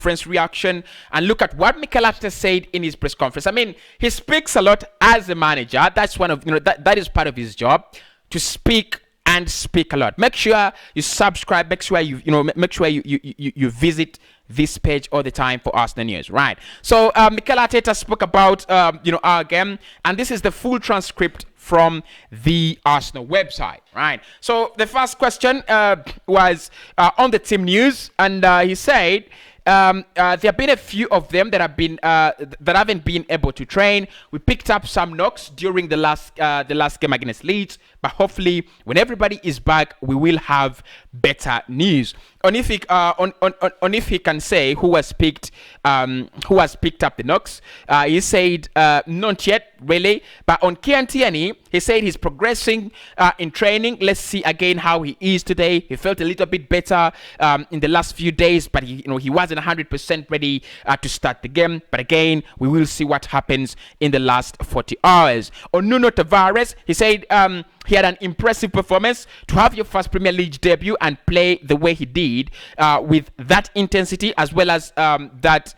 conference reaction and look at what Mikel Arteta said in his press conference. I mean, he speaks a lot as a manager. That's one of, that is part of his job, to speak and speak a lot. Make sure you subscribe. Make sure you visit this page all the time for Arsenal news, right? So Mikel Arteta spoke about our game, and this is the full transcript from the Arsenal website, right? So the first question was on the team news, and he said there have been a few of them that haven't been able to train. We picked up some knocks during the last game against Leeds, but hopefully when everybody is back, we will have better news. On if he can say who has picked up the knocks, he said not yet really, but on Nketiah, he said he's progressing in training. Let's see again how he is today. He felt a little bit better in the last few days, but he wasn't 100% ready to start the game. But again, we will see what happens in the last 40 hours. On Nuno Tavares, he said he had an impressive performance. To have your first Premier League debut and play the way he did with that intensity, as well as that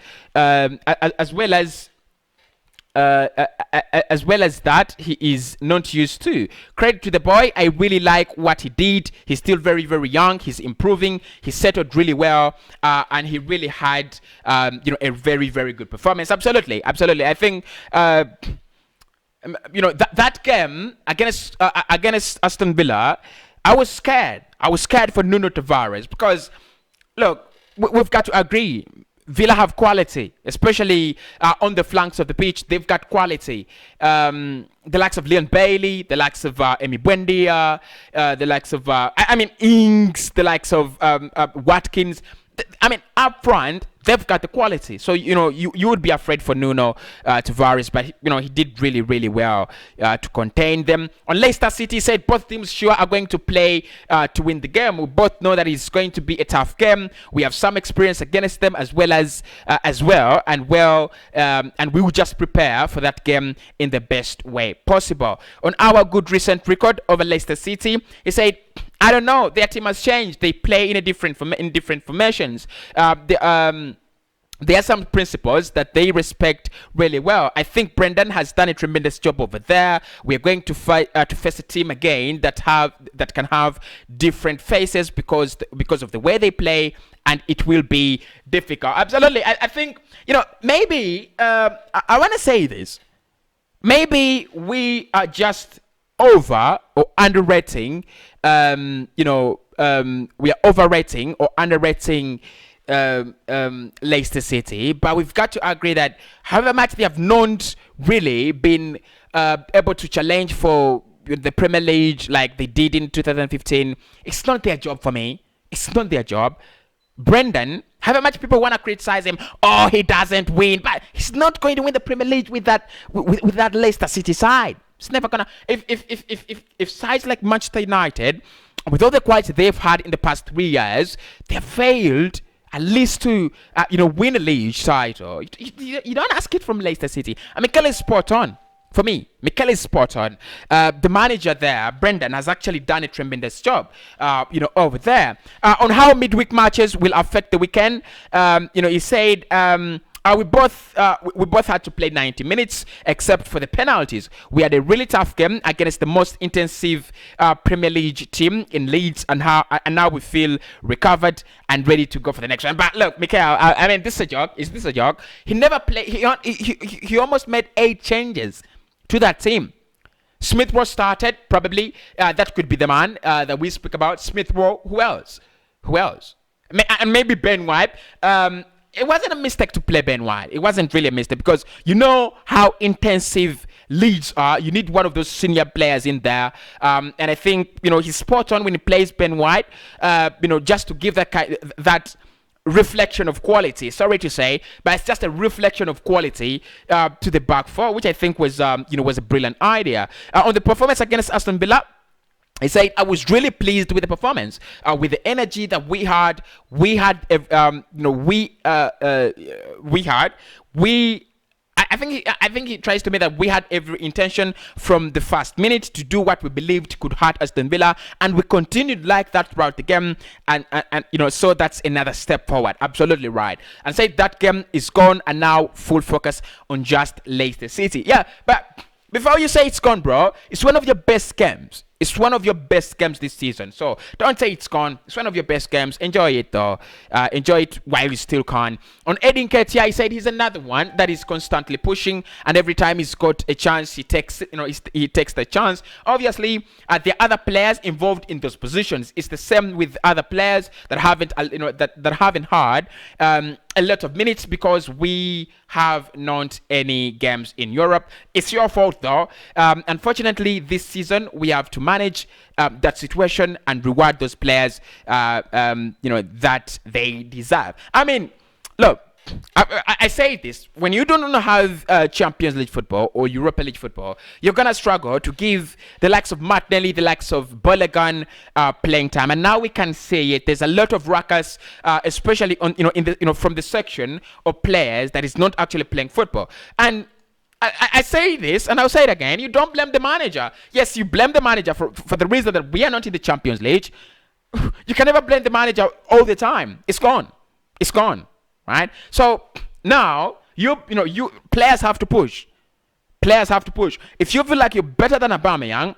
he is not used to. Credit to the boy. I really like what he did. He's still very, very young. He's improving. He settled really well, and he really had a very, very good performance. Absolutely. I think that game against Aston Villa, I was scared. I was scared for Nuno Tavares because, look, we've got to agree. Villa have quality, especially on the flanks of the pitch. They've got quality. The likes of Leon Bailey, the likes of Emi Buendia, the likes of Ings, the likes of Watkins. Up front, they've got the quality. So, you would be afraid for Nuno Tavares, but, he did really, really well to contain them. On Leicester City, said both teams sure are going to play to win the game. We both know that it's going to be a tough game. We have some experience against them and we will just prepare for that game in the best way possible. On our good recent record over Leicester City, he said, I don't know. Their team has changed. They play in different formations. There are some principles that they respect really well. I think Brendan has done a tremendous job over there. We are going to face a team again that can have different faces because of the way they play, and it will be difficult. Absolutely. I think maybe I want to say this. Maybe we are just over or underrating. We are overrating or underrating Leicester City, but we've got to agree that however much they have not really been able to challenge for the Premier League like they did in 2015, it's not their job for me. It's not their job. Brendan, however much people want to criticize him, he doesn't win, but he's not going to win the Premier League with that Leicester City side. It's never gonna. If sides like Manchester United, with all the quality they've had in the past 3 years, they have failed at least to win a league title. You don't ask it from Leicester City. And Mikel is spot on. For me, Mikel is spot on. The manager there, Brendan, has actually done a tremendous job, over there. On how midweek matches will affect the weekend, he said. We both had to play 90 minutes, except for the penalties. We had a really tough game against the most intensive Premier League team in Leeds, and now we feel recovered and ready to go for the next one. But look, Mikel, this is a joke. Is this a joke? He never played. He almost made 8 changes to that team. Smith Rowe started, probably. That could be the man that we speak about. Smith Rowe. Who else? And maybe Ben White. It wasn't a mistake to play Ben White. It wasn't really a mistake because you know how intensive Leeds are. You need one of those senior players in there. And I think, he's spot on when he plays Ben White, just to give that reflection of quality. Sorry to say, but it's just a reflection of quality to the back four, which I think was a brilliant idea. On the performance against Aston Villa, he said, I was really pleased with the performance, with the energy that we had. I think he tries to make that we had every intention from the first minute to do what we believed could hurt Aston Villa, and we continued like that throughout the game, and so that's another step forward. Absolutely right. And say that game is gone, and now full focus on just Leicester City. Yeah, but before you say it's gone, bro, it's one of your best games. It's one of your best games this season. So don't say it's gone. It's one of your best games. Enjoy it though. Enjoy it while you still can. On Nketiah, he said he's another one that is constantly pushing, and every time he's got a chance, he takes the chance. Obviously, there are other players involved in those positions. It's the same with other players that haven't that haven't had a lot of minutes because we have not any games in Europe. It's your fault though. Unfortunately, this season we have to manage that situation and reward those players that they deserve. I mean, look, I say this, when you don't have Champions League football or Europa League football, you're gonna struggle to give the likes of Martinelli, the likes of Ødegaard playing time. And now we can say it. There's a lot of ruckus, especially on from the section of players that is not actually playing football. And I say this, and I'll say it again. You don't blame the manager. Yes, you blame the manager for the reason that we are not in the Champions League. You can never blame the manager all the time. It's gone. It's gone. Right? So now you players have to push. Players have to push. If you feel like you're better than Aubameyang,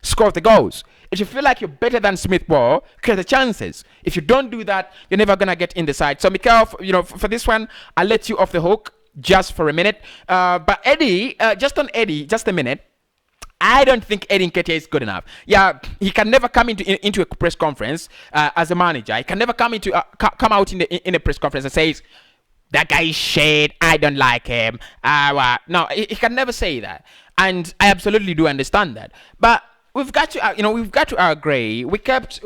score the goals. If you feel like you're better than Smith Rowe, create the chances. If you don't do that, you're never gonna get in the side. So Mikel, for this one, I'll let you off the hook just for a minute. But Eddie, just a minute. I don't think Nketiah is good enough. Yeah, he can never come into a press conference as a manager. He can never come out in a press conference and say, that guy is shit, I don't like him. No, he can never say that. And I absolutely do understand that. But we've got to agree. We kept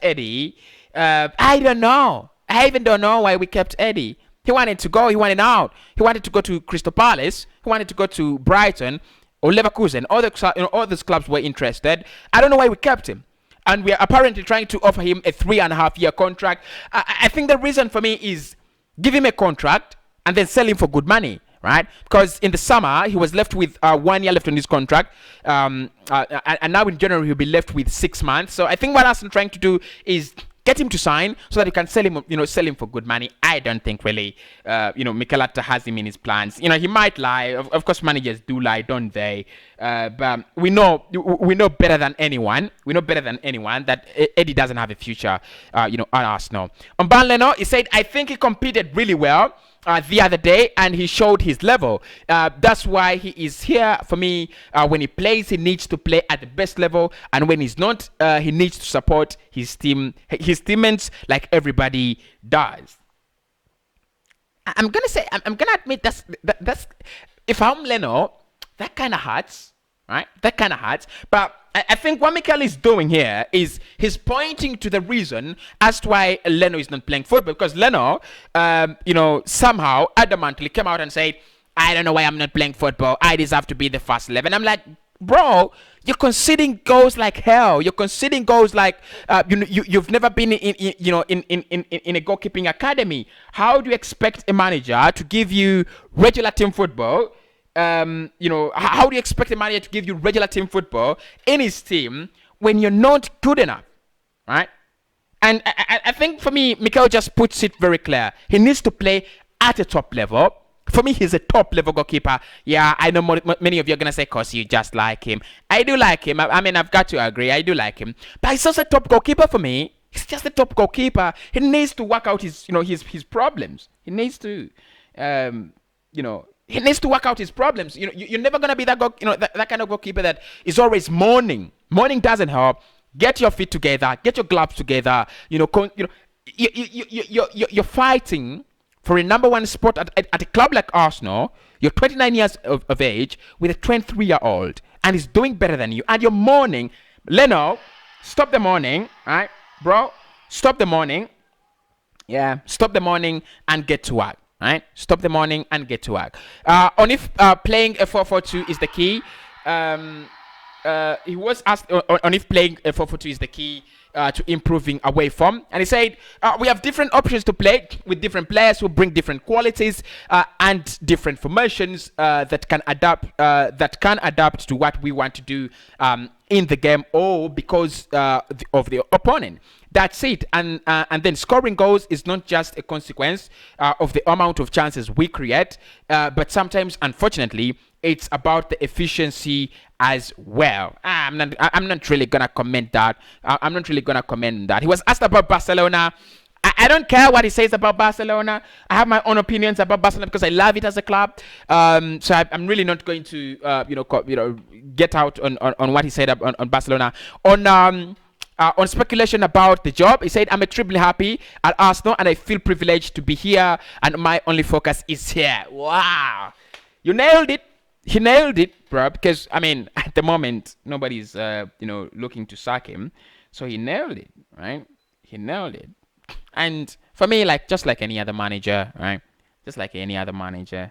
Eddie. I don't know. I even don't know why we kept Eddie. He wanted to go. He wanted out. He wanted to go to Crystal Palace. He wanted to go to Brighton or Leverkusen. All those clubs were interested. I don't know why we kept him. And we are apparently trying to offer him a 3.5-year contract. I think the reason for me is give him a contract and then sell him for good money, right? Because in the summer, he was left with 1 year left on his contract. And now in January, he'll be left with 6 months. So I think what Arsenal trying to do is get him to sign so that you can sell him for good money. I don't think really, Mikel Arteta has him in his plans. He might lie. Of course, managers do lie, don't they? But we know better than anyone. We know better than anyone that Eddie doesn't have a future, at Arsenal. On Bernd Leno, he said, I think he competed really well the other day, and he showed his level. That's why he is here for me. When he plays, he needs to play at the best level, and when he's not, he needs to support his teammates like everybody does. I'm gonna admit that's if I'm Leno, that kind of hurts, right? That kind of hurts. But I think what Mikel is doing here is he's pointing to the reason as to why Leno is not playing football. Because Leno, somehow adamantly came out and said, I don't know why I'm not playing football. I deserve to be the first 11. I'm like, bro, you're conceding goals like hell. You're conceding goals like you've never been in a goalkeeping academy. How do you expect a manager to give you regular team football? How do you expect a manager to give you regular team football in his team when you're not good enough, right? And I think for me, Mikel just puts it very clear. He needs to play at a top level. For me, he's a top level goalkeeper. Yeah, I know many of you are gonna say, "Cause you just like him." I do like him. I mean, I've got to agree. I do like him, but he's also a top goalkeeper for me. He's just a top goalkeeper. He needs to work out his problems. He needs to, He needs to work out his problems. You're never gonna be that that kind of goalkeeper that is always mourning. Mourning doesn't help. Get your feet together. Get your gloves together. You're fighting for a number one spot at a club like Arsenal. You're 29 years of age with a 23-year-old, and he's doing better than you. And you're mourning. Leno, stop the mourning, right, bro? Stop the mourning. Yeah, stop the mourning and get to work. Right, stop the morning and get to work. On if playing a 4-4-2 is the key. He was asked on if playing a 4-4-2 is the key. to improving away from. And he said we have different options to play with different players who bring different qualities and different formations that can adapt to what we want to do in the game, or because of the opponent. That's it. And then scoring goals is not just a consequence of the amount of chances we create, but sometimes, unfortunately, it's about the efficiency as well. I'm not really gonna comment that. I'm not really gonna comment on that. He was asked about Barcelona. I don't care what he says about Barcelona. I have my own opinions about Barcelona because I love it as a club. So I'm really not going to get out on what he said on Barcelona. On speculation about the job, he said, I'm extremely happy at Arsenal and I feel privileged to be here and my only focus is here. Wow. You nailed it. He nailed it, bro, because, I mean, at the moment, nobody's, looking to sack him. So he nailed it, right? He nailed it. And for me, just like any other manager, right? Just like any other manager,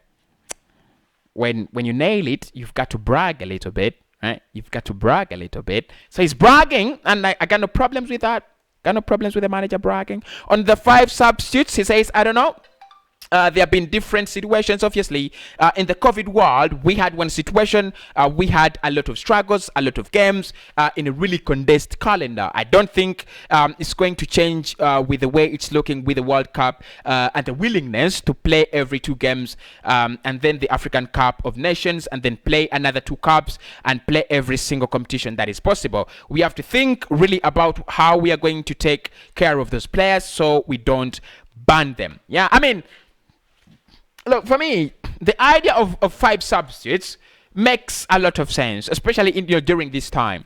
when you nail it, you've got to brag a little bit, right? You've got to brag a little bit. So he's bragging, and I got no problems with that. Got no problems with the manager bragging. On the 5 substitutes, he says, I don't know. There have been different situations, obviously. In the COVID world, we had one situation. We had a lot of struggles, a lot of games in a really condensed calendar. I don't think it's going to change with the way it's looking with the World Cup and the willingness to play every 2 games and then the African Cup of Nations and then play another 2 cups and play every single competition that is possible. We have to think really about how we are going to take care of those players so we don't ban them. Yeah, I mean, look, for me, the idea of 5 substitutes makes a lot of sense, especially during this time.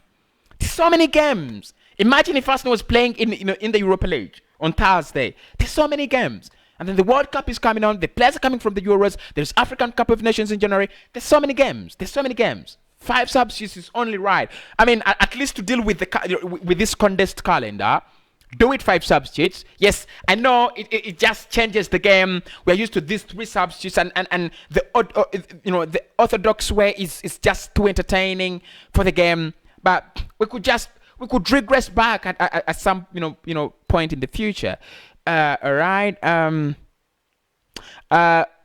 There's so many games. Imagine if Arsenal was playing in the Europa League on Thursday. There's so many games. And then the World Cup is coming on. The players are coming from the Euros. There's African Cup of Nations in January. There's so many games. 5 substitutes is only right. I mean, at least to deal with this condensed calendar, do it 5 substitutes. Yes, I know it just changes the game. We're used to these 3 substitutes, and the orthodox way is just too entertaining for the game. But we could regress back at some point in the future. All right.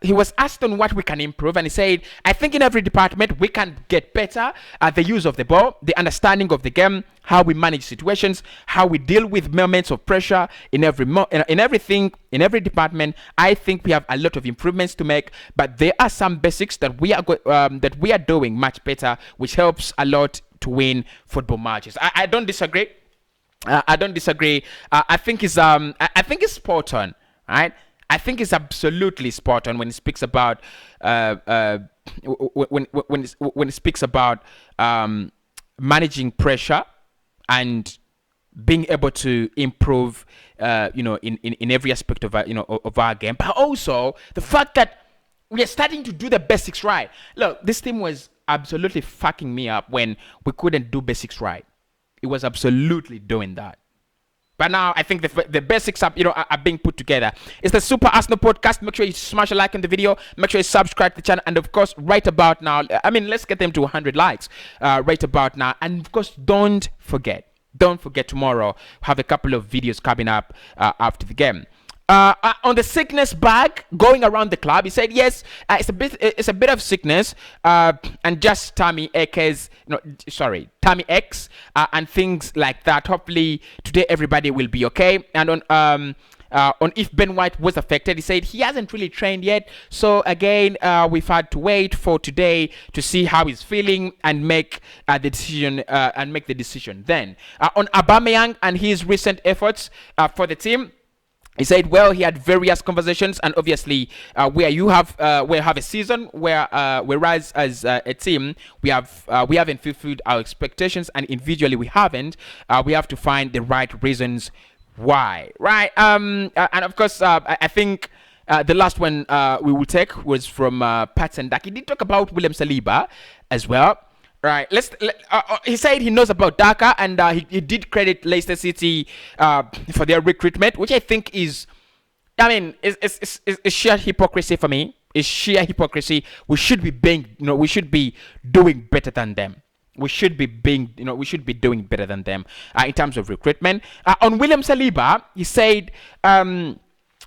He was asked on what we can improve, and he said, I think in every department we can get better at the use of the ball, the understanding of the game, how we manage situations, how we deal with moments of pressure in every department. I think we have a lot of improvements to make, but there are some basics that we are doing much better, which helps a lot to win football matches. I don't disagree. I think it's spot on, right? I think it's absolutely spot on when it speaks about when it speaks about managing pressure and being able to improve, in every aspect of our game, but also the fact that we are starting to do the basics right. Look, this team was absolutely fucking me up when we couldn't do basics right. It was absolutely doing that. But now I think the basics are being put together. It's the Super Arsenal podcast. Make sure you smash a like on the video. Make sure you subscribe to the channel. And of course, right about now, let's get them to 100 likes right about now. And of course, don't forget tomorrow, have a couple of videos coming up after the game. On the sickness bag going around the club, he said yes, it's a bit of sickness and just tummy X and things like that. Hopefully today everybody will be okay. And on if Ben White was affected, he said he hasn't really trained yet, so again we've had to wait for today to see how he's feeling and make the decision then. On Aubameyang and his recent efforts for the team, he said, well, he had various conversations, and obviously, where you have a season whereas as a team we haven't fulfilled our expectations, and individually we haven't. We have to find the right reasons why, right? And of course, I think the last one we will take was from Pat Sendak. He did talk about William Saliba as well. Right, he said he knows about Dhaka, and he did credit Leicester City for their recruitment, which I think is sheer hypocrisy for me. It's sheer hypocrisy. We should be doing better than them. we should be we should be doing better than them in terms of recruitment. On William Saliba, he said,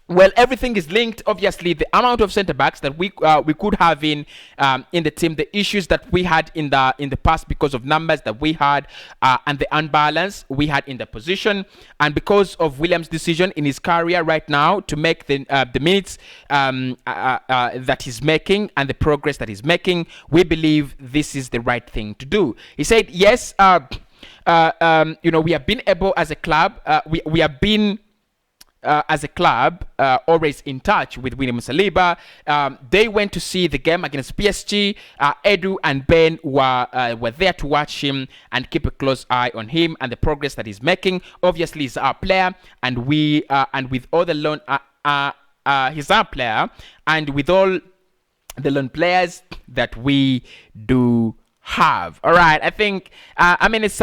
well, everything is linked. Obviously, the amount of centre backs that we could have in the team, the issues that we had in the past because of numbers that we had, and the unbalance we had in the position, and because of William's decision in his career right now to make the minutes that he's making and the progress that he's making, we believe this is the right thing to do. He said, yes, we have been able as a club, we have been. As a club, always in touch with William Saliba. They went to see the game against PSG. Edu and Ben were there to watch him and keep a close eye on him and the progress that he's making. Obviously, he's our player, and we and with all the loan, he's our player, and with all the loan players that we do have. All right, I think it's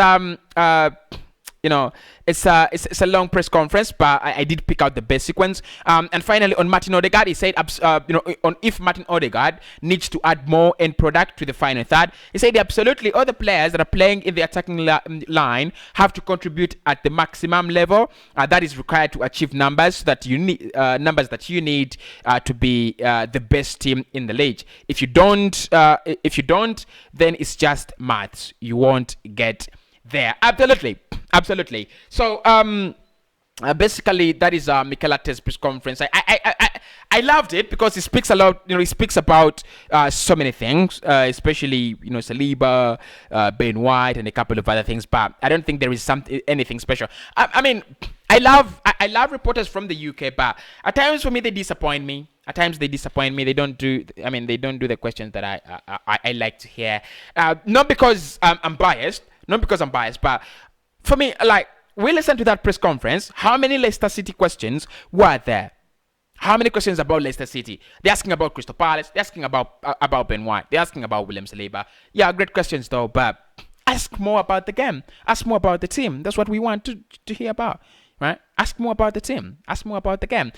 it's a long press conference, but I did pick out the basic ones. And finally, on Martin Ødegaard, he said, on if Martin Ødegaard needs to add more end product to the final third, he said absolutely all the players that are playing in the attacking line have to contribute at the maximum level that is required to achieve numbers that you need to be the best team in the league. If you don't, then it's just maths. You won't get there. Absolutely. So basically that is Mikel Arteta's press conference. I loved it because he speaks a lot. He speaks about so many things, especially Saliba, Ben White, and a couple of other things. But I don't think there is anything special. I love reporters from the UK, but at times for me they disappoint me. They don't do the questions that I like to hear. Not because I'm biased, but for me, like, we listened to that press conference. How many Leicester City questions were there? How many questions about Leicester City? They're asking about Crystal Palace. They're asking about Ben White. They're asking about William Saliba. Yeah, great questions though, but ask more about the game. Ask more about the team. That's what we want to hear about, right? Ask more about the team. Ask more about the game.